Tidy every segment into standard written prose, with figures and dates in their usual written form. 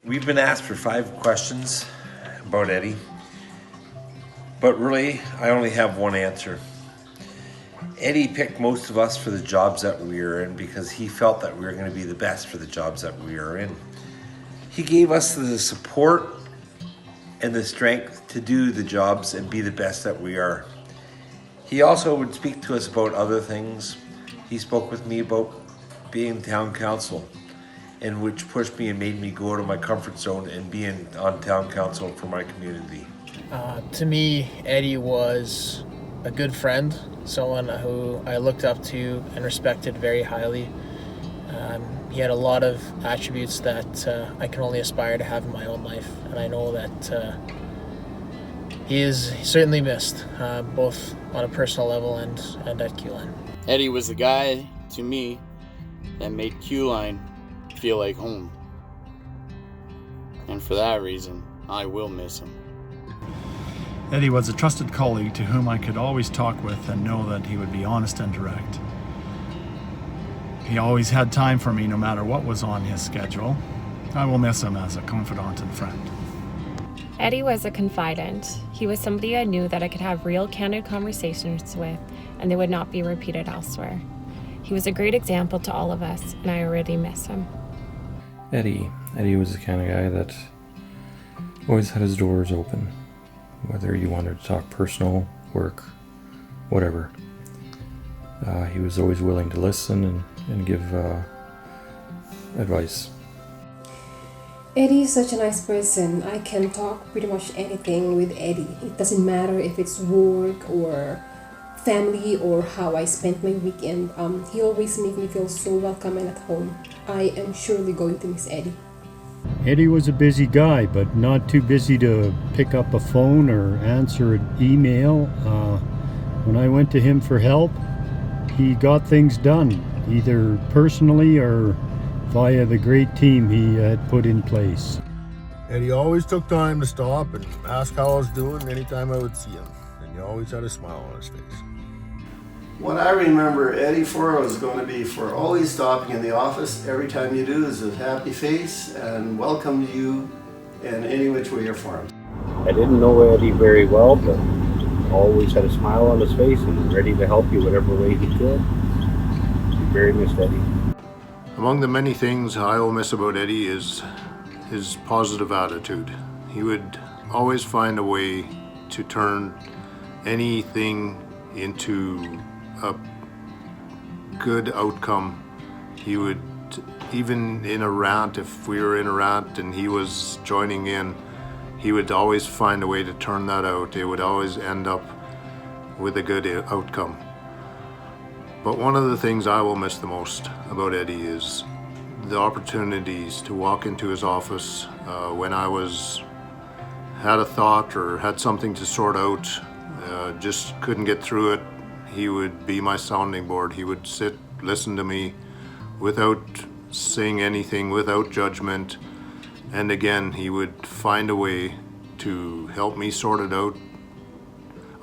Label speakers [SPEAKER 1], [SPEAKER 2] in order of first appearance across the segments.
[SPEAKER 1] We've been asked for 5 questions about Eddy, but really, I only have one answer. Eddy picked most of us for the jobs that we were in because he felt that we were going to be the best for the jobs that we were in. He gave us the support and the strength to do the jobs and be the best that we are. He also would speak to us about other things. He spoke with me about being town council, and which pushed me and made me go out of my comfort zone and be on town council for my community.
[SPEAKER 2] To me, Eddy was a good friend, someone who I looked up to and respected very highly. He had a lot of attributes that I can only aspire to have in my own life, and I know that he is certainly missed, both on a personal level and at Q-Line.
[SPEAKER 3] Eddy was the guy, to me, that made Q-Line feel like home. And for that reason, I will miss him.
[SPEAKER 4] Eddy was a trusted colleague to whom I could always talk with and know that he would be honest and direct. He always had time for me no matter what was on his schedule. I will miss him as a confidant and friend.
[SPEAKER 5] Eddy was a confidant. He was somebody I knew that I could have real, candid conversations with, and they would not be repeated elsewhere. He was a great example to all of us, and I already miss him.
[SPEAKER 6] Eddy was the kind of guy that always had his doors open, whether you wanted to talk personal, work, whatever. He was always willing to listen and give advice.
[SPEAKER 7] Eddy is such a nice person. I can talk pretty much anything with Eddy. It doesn't matter if it's work or family or how I spent my weekend. He always makes me feel so welcome and at home. I am surely going to miss Eddy.
[SPEAKER 8] Eddy was a busy guy, but not too busy to pick up a phone or answer an email. When I went to him for help, he got things done, either personally or via the great team he had put in place.
[SPEAKER 9] Eddy always took time to stop and ask how I was doing anytime I would see him, and he always had a smile on his face.
[SPEAKER 10] What I remember Eddy for was going to be for always stopping in the office every time you do is a happy face and welcome you in any which way you're formed.
[SPEAKER 11] I didn't know Eddy very well, but always had a smile on his face and ready to help you whatever way he could. He very missed Eddy.
[SPEAKER 9] Among the many things I will miss about Eddy is his positive attitude. He would always find a way to turn anything into a good outcome. He would, even in a rant, if we were in a rant and he was joining in, he would always find a way to turn that out. It would always end up with a good outcome. But one of the things I will miss the most about Eddy is the opportunities to walk into his office when I had a thought or had something to sort out, just couldn't get through it. He would be my sounding board. He would sit, listen to me without saying anything, without judgment. And again, he would find a way to help me sort it out,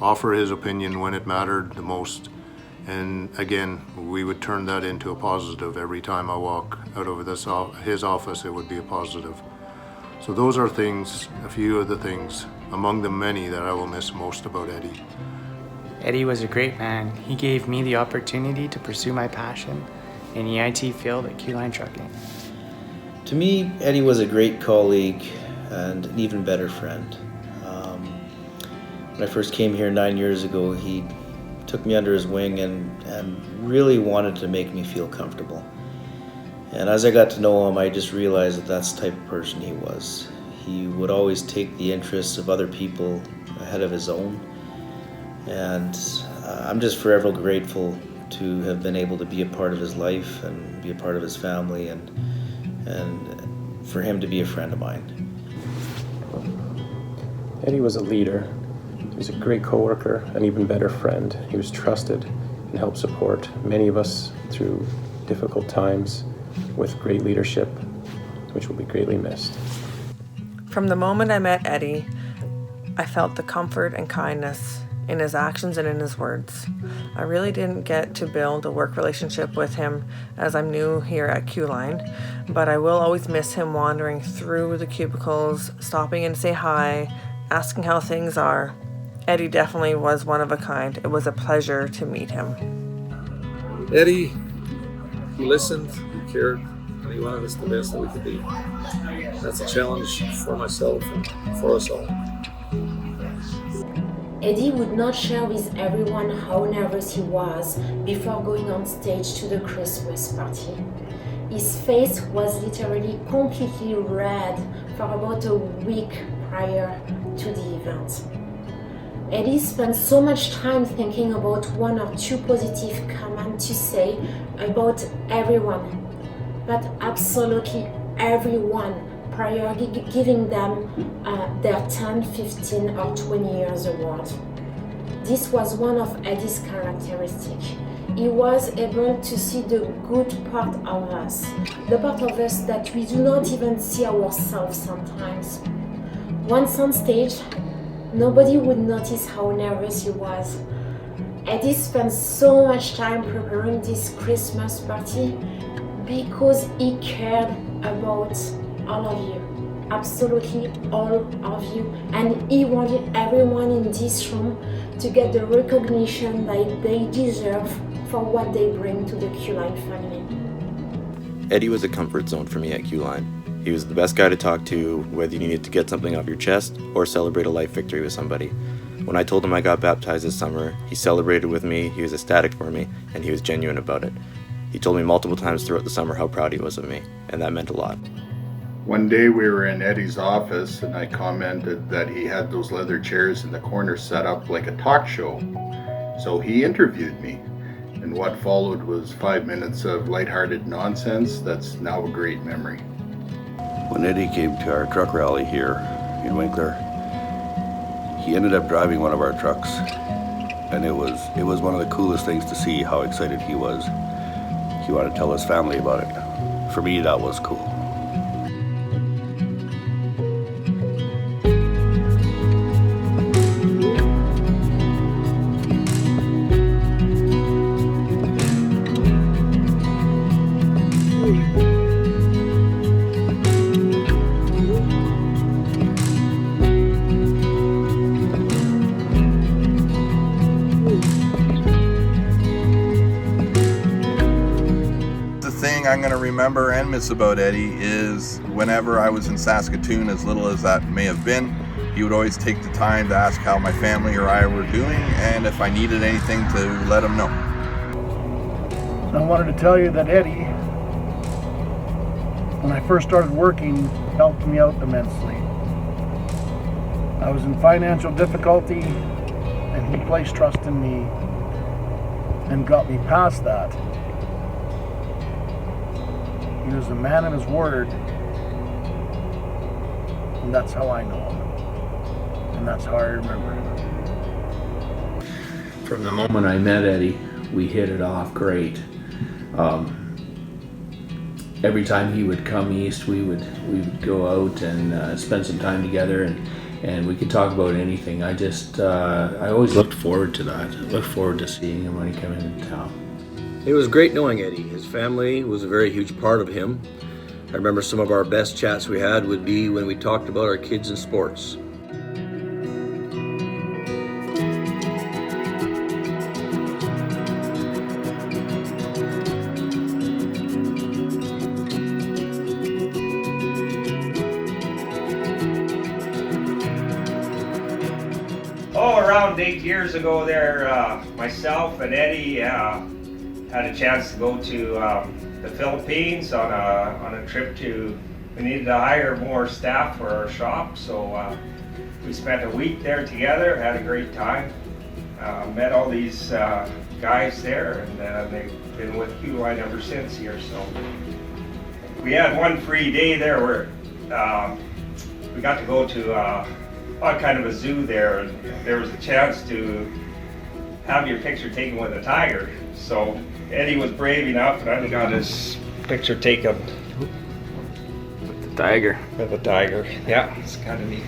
[SPEAKER 9] offer his opinion when it mattered the most. And again, we would turn that into a positive. Every time I walk out of his office, it would be a positive. So those are things, a few of the things, among the many that I will miss most about Eddy.
[SPEAKER 12] Eddy was a great man. He gave me the opportunity to pursue my passion in the IT field at Q-Line Trucking.
[SPEAKER 13] To me, Eddy was a great colleague and an even better friend. When I first came here 9 years ago, he took me under his wing and really wanted to make me feel comfortable. And as I got to know him, I just realized that that's the type of person he was. He would always take the interests of other people ahead of his own. And I'm just forever grateful to have been able to be a part of his life and be a part of his family and for him to be a friend of mine.
[SPEAKER 14] Eddy was a leader. He was a great coworker, an even better friend. He was trusted and helped support many of us through difficult times with great leadership, which will be greatly missed.
[SPEAKER 15] From the moment I met Eddy, I felt the comfort and kindness in his actions and in his words. I really didn't get to build a work relationship with him as I'm new here at Q-Line, but I will always miss him wandering through the cubicles, stopping in to say hi, asking how things are. Eddy definitely was one of a kind. It was a pleasure to meet him.
[SPEAKER 16] Eddy, he listened, he cared, and he wanted us the best that we could be. That's a challenge for myself and for us all.
[SPEAKER 17] Eddy would not share with everyone how nervous he was before going on stage to the Christmas party. His face was literally completely red for about a week prior to the event. Eddy spent so much time thinking about one or two positive comments to say about everyone, but absolutely everyone, prior giving them their 10, 15 or 20 years award. This was one of Eddy's characteristics. He was able to see the good part of us, the part of us that we do not even see ourselves sometimes. Once on stage, nobody would notice how nervous he was. Eddy spent so much time preparing this Christmas party because he cared about all of you, absolutely all of you, and he wanted everyone in this room to get the recognition that they deserve for what they bring to the Q-Line family.
[SPEAKER 18] Eddy was a comfort zone for me at Q-Line. He was the best guy to talk to, whether you needed to get something off your chest or celebrate a life victory with somebody. When I told him I got baptized this summer, he celebrated with me, he was ecstatic for me, and he was genuine about it. He told me multiple times throughout the summer how proud he was of me, and that meant a lot.
[SPEAKER 19] One day we were in Eddy's office and I commented that he had those leather chairs in the corner set up like a talk show. So he interviewed me, and what followed was 5 minutes of lighthearted nonsense that's now a great memory.
[SPEAKER 20] When Eddy came to our truck rally here in Winkler, he ended up driving one of our trucks, and it was one of the coolest things to see how excited he was. He wanted to tell his family about it. For me, that was cool.
[SPEAKER 21] I'm going to remember and miss about Eddy is whenever I was in Saskatoon, as little as that may have been, he would always take the time to ask how my family or I were doing, and if I needed anything to let him know.
[SPEAKER 22] I wanted to tell you that Eddy, when I first started working, helped me out immensely. I was in financial difficulty, and he placed trust in me and got me past that. He was a man of his word, and that's how I know him, and that's how I remember him.
[SPEAKER 23] From the moment I met Eddy, we hit it off great. Every time he would come east, we would go out and spend some time together, and we could talk about anything. I always looked forward to that. I looked forward to seeing him when he came into town.
[SPEAKER 24] It was great knowing Eddy. His family was a very huge part of him. I remember some of our best chats we had would be when we talked about our kids and sports.
[SPEAKER 25] Around 8 years ago there, myself and Eddy had a chance to go to the Philippines on a trip to, we needed to hire more staff for our shop, so we spent a week there together, had a great time, met all these guys there, and they've been with Q-Line ever since here. So we had one free day there where we got to go to kind of a zoo there, and there was a chance to have your picture taken with a tiger. So Eddy was brave enough, and I got his picture taken with the tiger. With the tiger, yeah, it's kind of neat.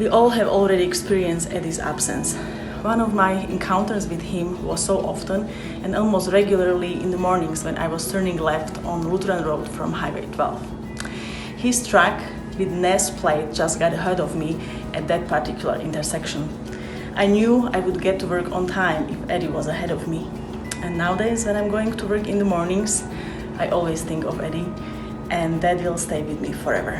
[SPEAKER 1] We all have already experienced Eddy's absence. One of my encounters with him was so often and almost regularly in the mornings when I was turning left on Lutheran Road from Highway 12. His truck with Nes plate just got ahead of me at that particular intersection. I knew I would get to work on time if Eddy was ahead of me. And nowadays, when I'm going to work in the mornings, I always think of Eddy, and that will stay with me forever.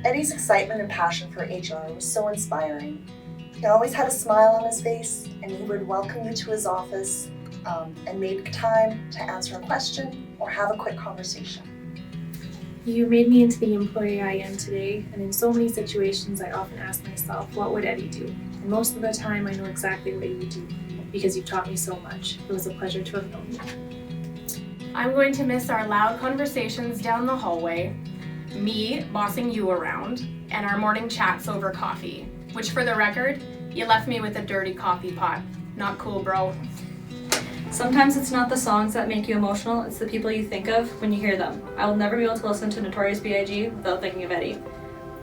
[SPEAKER 2] Eddy's excitement and passion for HR was so inspiring. He always had a smile on his face, and he would welcome you to his office and make time to answer a question or have a quick conversation.
[SPEAKER 3] You made me into the employee I am today, and in so many situations I often ask myself, what would Eddy do? And most of the time I know exactly what you would do, because you've taught me so much. It was a pleasure to have known you.
[SPEAKER 4] I'm going to miss our loud conversations down the hallway, me bossing you around, and our morning chats over coffee, which for the record, you left me with a dirty coffee pot. Not cool, bro.
[SPEAKER 5] Sometimes it's not the songs that make you emotional, it's the people you think of when you hear them. I will never be able to listen to Notorious B.I.G. without thinking of Eddy.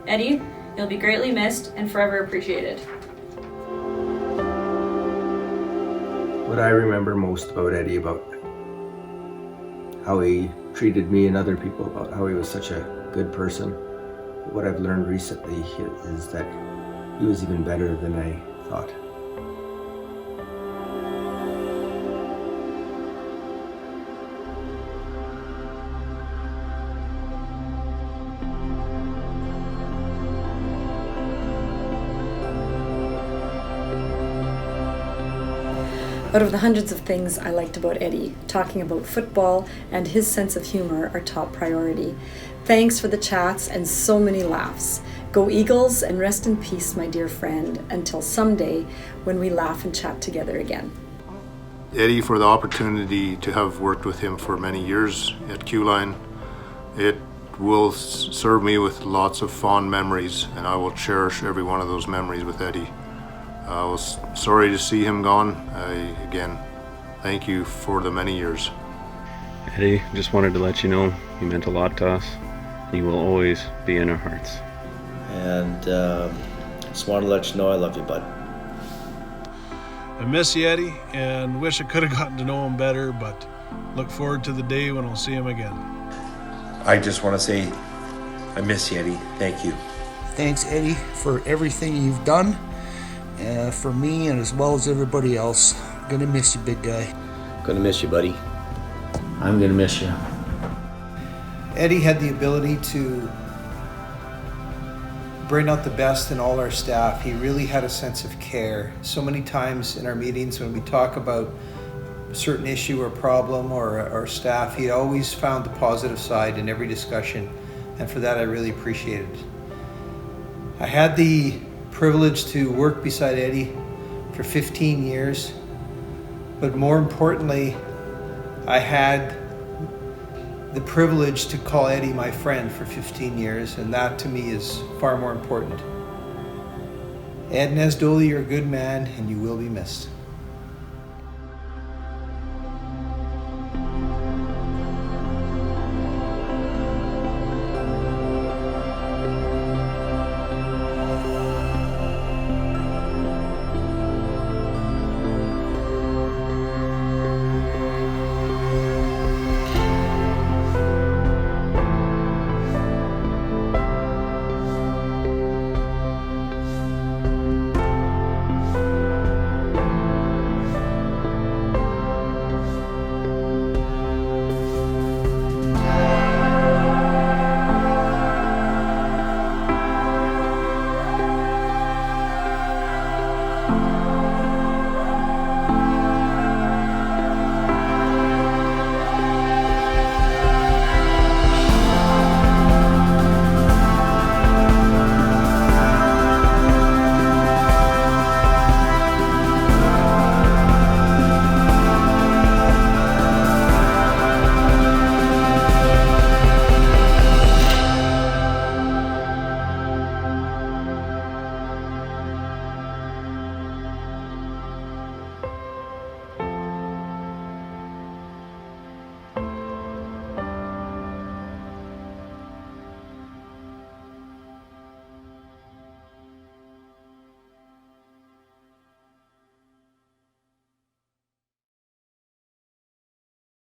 [SPEAKER 5] Eddy, you'll be greatly missed and forever appreciated.
[SPEAKER 26] What I remember most about Eddy, about how he treated me and other people, about how he was such a good person. What I've learned recently is that he was even better than I thought.
[SPEAKER 27] Out of the hundreds of things I liked about Eddy, talking about football and his sense of humor are top priority. Thanks for the chats and so many laughs. Go Eagles and rest in peace, my dear friend, until someday when we laugh and chat together again.
[SPEAKER 9] Eddy, for the opportunity to have worked with him for many years at Q-Line. It will serve me with lots of fond memories, and I will cherish every one of those memories with Eddy. I was sorry to see him gone. Again, thank you for the many years.
[SPEAKER 28] Eddy, just wanted to let you know you meant a lot to us. You will always be in our hearts.
[SPEAKER 13] And just want to let you know I love you, bud.
[SPEAKER 29] I miss you, Eddy, and wish I could have gotten to know him better, but look forward to the day when I'll see him again.
[SPEAKER 30] I just want to say I miss you, Eddy. Thank you.
[SPEAKER 31] Thanks, Eddy, for everything you've done. For me and as well as everybody else. Gonna miss you, big guy.
[SPEAKER 13] Gonna miss you, buddy.
[SPEAKER 23] I'm gonna miss you.
[SPEAKER 22] Eddy had the ability to bring out the best in all our staff. He really had a sense of care. So many times in our meetings when we talk about a certain issue or problem or our staff, he always found the positive side in every discussion, and for that I really appreciated it. I had the privilege to work beside Eddy for 15 years, but more importantly, I had the privilege to call Eddy my friend for 15 years, and that to me is far more important. Ed Nesdoly, you're a good man, and you will be missed.